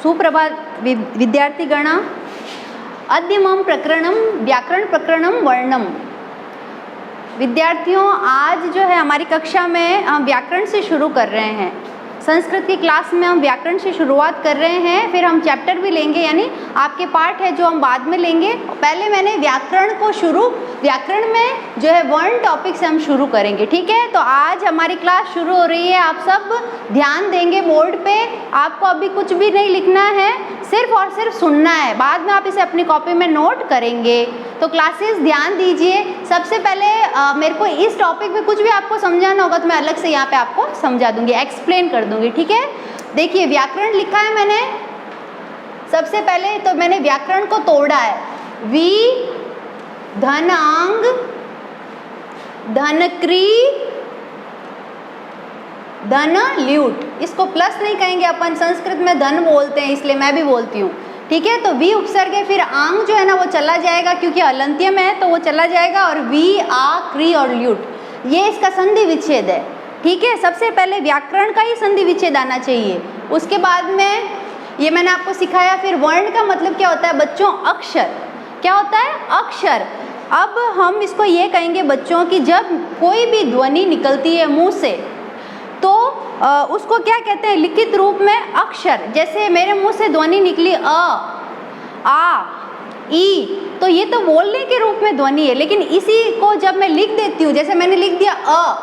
सुप्रभात विद्यार्थीगण। अद्य मम प्रकरणम व्याकरण प्रकरणम वर्णम। विद्यार्थियों, आज जो है हमारी कक्षा में हम व्याकरण से शुरू कर रहे हैं। संस्कृत की क्लास में हम व्याकरण से शुरुआत कर रहे हैं, फिर हम चैप्टर भी लेंगे, यानी आपके पार्ट है जो हम बाद में लेंगे। पहले मैंने व्याकरण में जो है वर्ण टॉपिक से हम शुरू करेंगे, ठीक है। तो आज हमारी क्लास शुरू हो रही है, आप सब ध्यान देंगे बोर्ड पे। आपको अभी कुछ भी नहीं लिखना है, सिर्फ और सिर्फ सुनना है, बाद में आप इसे अपनी कॉपी में नोट करेंगे। तो क्लासेस ध्यान दीजिए। सबसे पहले मेरे को इस टॉपिक में कुछ भी आपको समझाना होगा तो मैं अलग से यहाँ पे आपको समझा दूंगी, एक्सप्लेन कर दूंगी, ठीक है। देखिए, व्याकरण लिखा है मैंने। सबसे पहले तो मैंने व्याकरण को तोड़ा है। वी धनांग धनक्री धन ल्यूट। इसको प्लस नहीं कहेंगे अपन, संस्कृत में धन बोलते हैं इसलिए मैं भी बोलती हूँ, ठीक है। तो वी उपसर्ग है, फिर आंग जो है ना वो चला जाएगा क्योंकि अलंत्य में है तो वो चला जाएगा, और वी आ क्री और ल्यूट, ये इसका संधि विच्छेद है, ठीक है। सबसे पहले व्याकरण का ही संधि विच्छेद आना चाहिए, उसके बाद में ये मैंने आपको सिखाया। फिर वर्ण का मतलब क्या होता है बच्चों? अक्षर। क्या होता है? अक्षर। अब हम इसको ये कहेंगे बच्चों कि जब कोई भी ध्वनि निकलती है मुंह से तो उसको क्या कहते हैं लिखित रूप में? अक्षर। जैसे मेरे मुंह से ध्वनि निकली अ, आ, ई, तो ये तो बोलने के रूप में ध्वनि है, लेकिन इसी को जब मैं लिख देती हूँ, जैसे मैंने लिख दिया अ,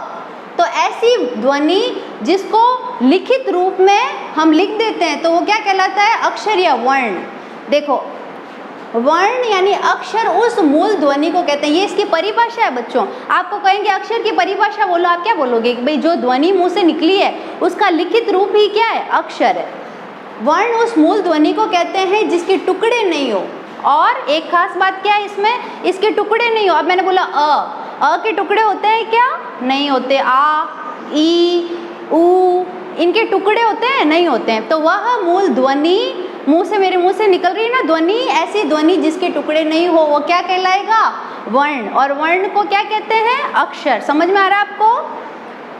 तो ऐसी ध्वनि जिसको लिखित रूप में हम लिख देते हैं तो वो क्या कहलाता है? अक्षर या वर्ण। देखो, वर्ण यानी अक्षर उस मूल ध्वनि को कहते हैं, ये इसकी परिभाषा है बच्चों। आपको कहेंगे अक्षर की परिभाषा बोलो, आप क्या बोलोगे कि भाई जो ध्वनि मुंह से निकली है उसका लिखित रूप ही क्या है? अक्षर है। वर्ण उस मूल ध्वनि को कहते हैं जिसके टुकड़े नहीं हो। और एक खास बात क्या है इसमें? इसके टुकड़े नहीं हो। अब मैंने बोला अ के टुकड़े होते हैं क्या? नहीं होते। आ, ई, ऊ, इनके टुकड़े होते हैं? नहीं होते हैं। तो वह मूल ध्वनि मेरे मुंह से निकल रही है ना ध्वनि, ऐसी ध्वनि जिसके टुकड़े नहीं हो वो क्या कहलाएगा? वर्ण। और वर्ण को क्या कहते हैं? अक्षर। समझ में आ रहा है आपको?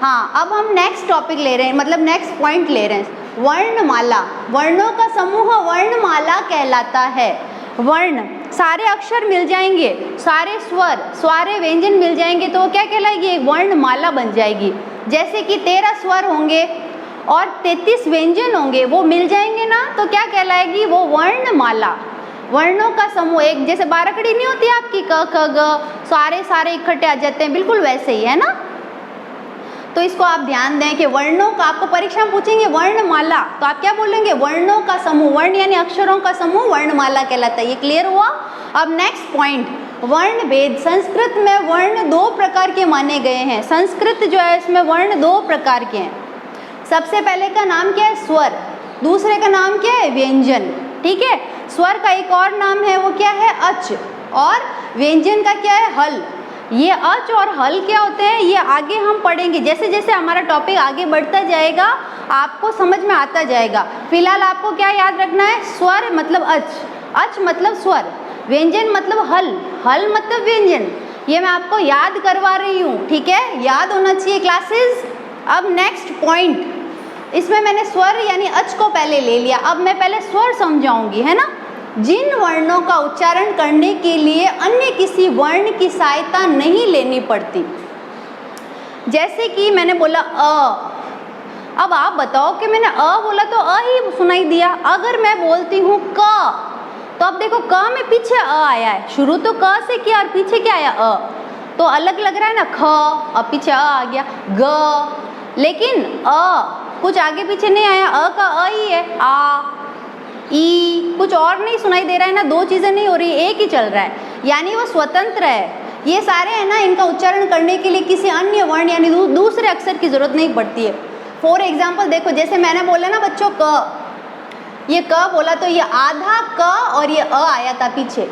हाँ, अब हम नेक्स्ट टॉपिक ले रहे हैं, मतलब नेक्स्ट पॉइंट ले रहे हैं। वर्णमाला। वर्णों का समूह वर्णमाला कहलाता है। वर्ण, सारे अक्षर मिल जाएंगे, सारे स्वर, सारे व्यंजन मिल जाएंगे तो वो क्या कहलाएगी? एक वर्णमाला बन जाएगी। जैसे कि 13 स्वर होंगे और 33 व्यंजन होंगे, वो मिल जाएंगे ना, तो क्या कहलाएगी? वो वर्णमाला। वर्णों का समूह, एक जैसे बारकड़ी नहीं होती आपकी क ख ग, सारे इकट्ठे आ जाते हैं, बिल्कुल वैसे ही है ना। तो इसको आप ध्यान दें कि वर्णों का, आपको परीक्षा में पूछेंगे वर्णमाला, तो आप क्या बोलेंगे? वर्णों का समूह। वर्ण यानी अक्षरों का समूह वर्णमाला कहलाता है। ये क्लियर हुआ? अब नेक्स्ट पॉइंट, वर्ण भेद। संस्कृत में वर्ण 2 प्रकार के माने गए हैं। संस्कृत जो है इसमें वर्ण 2 प्रकार के हैं। सबसे पहले का नाम क्या है? स्वर। दूसरे का नाम क्या है? व्यंजन, ठीक है। स्वर का एक और नाम है, वो क्या है? अच। और व्यंजन का क्या है? हल। ये अच और हल क्या होते हैं ये आगे हम पढ़ेंगे। जैसे जैसे हमारा टॉपिक आगे बढ़ता जाएगा आपको समझ में आता जाएगा। फिलहाल आपको क्या याद रखना है? स्वर मतलब अच, अच मतलब स्वर, व्यंजन मतलब हल, हल मतलब व्यंजन। ये मैं आपको याद करवा रही हूँ, ठीक है, याद होना चाहिए क्लासेस। अब नेक्स्ट पॉइंट, इसमें मैंने स्वर यानी अच को पहले ले लिया, अब मैं पहले स्वर समझाऊंगी, है ना। जिन वर्णों का उच्चारण करने के लिए अन्य किसी वर्ण की सहायता नहीं लेनी पड़ती, जैसे कि मैंने बोला अ। अब आप बताओ कि मैंने अ बोला तो अ ही सुनाई दिया। अगर मैं बोलती हूँ क, तो अब देखो क में पीछे अ आया है, शुरू तो क से किया और पीछे क्या आया? अ, तो अलग लग रहा है ना। ख, अब पीछे अ आ गया। ग, लेकिन अ कुछ आगे पीछे नहीं आया, अ का अ ही है। आ, ई, कुछ और नहीं सुनाई दे रहा है ना, 2 चीजें नहीं हो रही, एक ही चल रहा है, यानी वो स्वतंत्र है। ये सारे है ना, इनका उच्चारण करने के लिए किसी अन्य वर्ण यानी दूसरे अक्षर की जरूरत नहीं पड़ती है। फॉर एग्जाम्पल देखो, जैसे मैंने बोला ना बच्चों क, ये क बोला तो ये आधा क और ये अ आया था पीछे,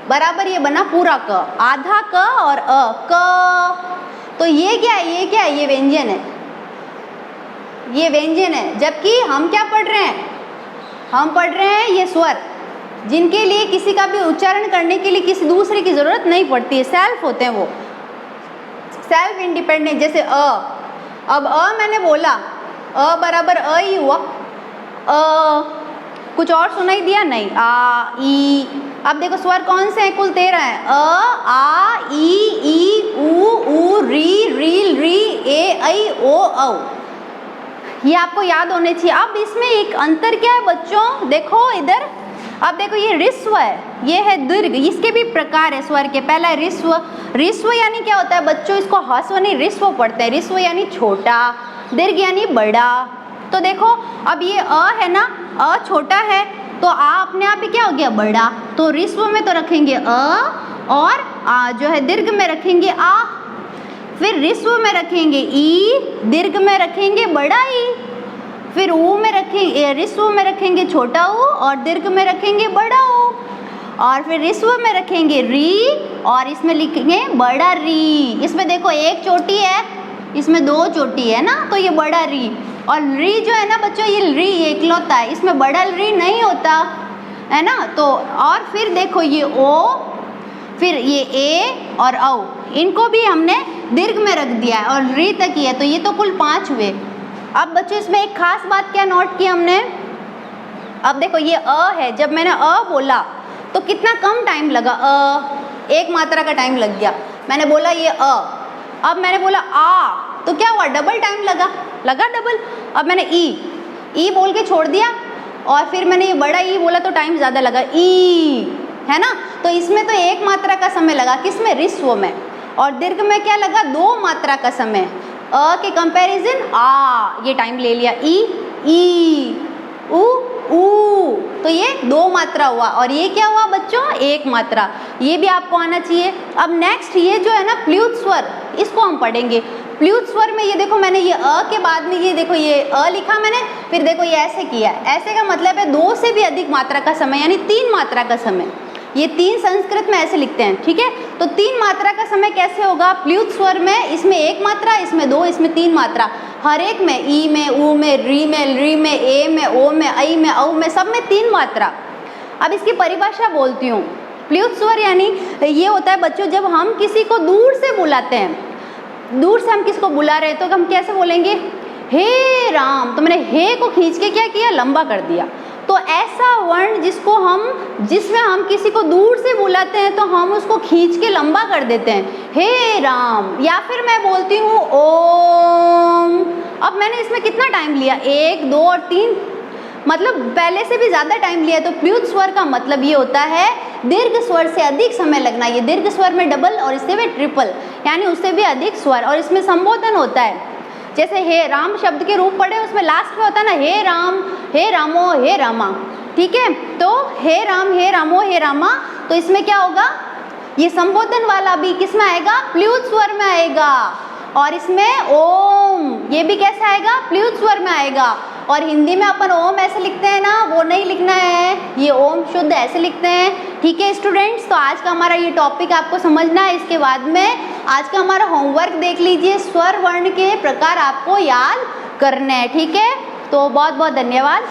बराबर ये बना पूरा क, आधा क और अ, क। तो ये क्या है? ये क्या है? ये व्यंजन है, ये व्यंजन है। जबकि हम क्या पढ़ रहे हैं? हम पढ़ रहे हैं ये स्वर, जिनके लिए किसी का भी उच्चारण करने के लिए किसी दूसरे की जरूरत नहीं पड़ती है, सेल्फ होते हैं, वो सेल्फ इंडिपेंडेंट। जैसे अ, अब अ मैंने बोला, अ बराबर अ ही हुआ, अ। कुछ और सुनाई दिया? नहीं। आ, ई। अब देखो स्वर कौन से हैं? कुल 13 हैं। अ, आ, ई, ऊ, री, रील, री, ए, ऐ, ओ, औ। ये आपको याद होने चाहिए। अब इसमें एक अंतर क्या है बच्चों, देखो इधर, अब देखो ये ऋस्व है, ये है दीर्घ, इसके भी प्रकार है स्वर के। पहला है ऋस्व। ऋस्व यानी क्या होता है बच्चों, इसको ह्रस्व नहीं ऋस्व पढ़ते हैं। ऋस्व यानी छोटा, दीर्घ यानी बड़ा। तो देखो अब ये अ है ना, अ छोटा है तो आ अपने आप ही क्या हो गया, बड़ा। तो ऋस्व में तो रखेंगे अ, और आ जो है दीर्घ में रखेंगे आ। फिर ऋस्व में रखेंगे ई, दीर्घ में रखेंगे बड़ा ई। फिर ऊ में रखेंगे, ऋस्व में रखेंगे छोटा ऊ, और दीर्घ में रखेंगे बड़ा ऊ। और फिर ऋस्व में रखेंगे री, और इसमें लिखेंगे बड़ा री। इसमें देखो एक चोटी है, इसमें 2 चोटी है ना, तो ये बड़ा री। और री जो है ना बच्चों, ये री एकलौता है, इसमें बड़ा री नहीं होता है ना। तो और फिर देखो ये ओ, फिर ये ए और औ, इनको भी हमने दीर्घ में रख दिया है और री तक ही है, तो ये तो कुल 5 हुए। अब बच्चों इसमें एक खास बात क्या नोट की हमने, अब देखो ये अ है, जब मैंने अ बोला तो कितना कम टाइम लगा, एक मात्रा का टाइम लग गया। मैंने बोला ये अ, अब मैंने बोला आ, तो क्या हुआ, डबल टाइम लगा डबल। अब मैंने ई बोल के छोड़ दिया, और फिर मैंने ये बड़ा ई बोला तो टाइम ज़्यादा लगा, ई है ना। तो इसमें तो एक मात्रा का समय लगा, किसमें, ऋस्व में। और दीर्घ में क्या लगा, 2 मात्रा का समय। अ के कंपैरिजन आ, ये टाइम ले लिया, ई, ऊ, तो ये 2 मात्रा हुआ, और ये क्या हुआ बच्चों, 1 मात्रा। ये भी आपको आना चाहिए। अब नेक्स्ट ये जो है ना प्ल्यूत स्वर, इसको हम पढ़ेंगे। प्ल्यूत स्वर में ये देखो मैंने ये अ के बाद में ये देखो ये अ लिखा मैंने, फिर देखो ये ऐसे किया, ऐसे का मतलब है 2 से भी अधिक मात्रा का समय, यानी 3 मात्रा का समय। ये 3 संस्कृत में ऐसे लिखते हैं, ठीक है। तो 3 मात्रा का समय कैसे होगा प्ल्यूत स्वर में, इसमें 1 मात्रा, इसमें 2, इसमें 3 मात्रा। हर एक में, ई में, ऊ में, री में, री में, ए में, ओ में, ऐ में, औ में, सब में 3 मात्रा। अब इसकी परिभाषा बोलती हूँ। प्ल्यूत स्वर यानी ये होता है बच्चों, जब हम किसी को दूर से बुलाते हैं, दूर से हम किसको बुला रहे हैं तो हम कैसे बोलेंगे, हे राम। तो मैंने हे को खींच के क्या किया, लंबा कर दिया। तो ऐसा वर्ण जिसमें हम किसी को दूर से बुलाते हैं तो हम उसको खींच के लंबा कर देते हैं, हे राम। या फिर मैं बोलती हूँ ओम। अब मैंने इसमें कितना टाइम लिया, 1, 2 और 3, मतलब पहले से भी ज़्यादा टाइम लिया। तो प्ल्यूत स्वर का मतलब ये होता है दीर्घ स्वर से अधिक समय लगना। ये दीर्घ स्वर में डबल और इससे भी ट्रिपल, यानी उससे भी अधिक स्वर। और इसमें संबोधन होता है, जैसे हे राम शब्द के रूप पढ़े, उसमें लास्ट में होता है ना हे राम, हे रामो, हे रामा, ठीक है। तो हे राम, हे रामो, हे रामा, तो इसमें क्या होगा, ये संबोधन वाला भी किस में आएगा, प्ल्यूत स्वर में आएगा। और इसमें ओम, ये भी कैसे आएगा, प्ल्यूत स्वर में आएगा। और हिंदी में अपन ओम ऐसे लिखते हैं ना, वो नहीं लिखना है, ये ओम शुद्ध ऐसे लिखते हैं, ठीक है स्टूडेंट्स। तो आज का हमारा ये टॉपिक आपको समझना है। इसके बाद में आज का हमारा होमवर्क देख लीजिए, स्वर वर्ण के प्रकार आपको याद करने हैं, ठीक है। तो बहुत बहुत धन्यवाद।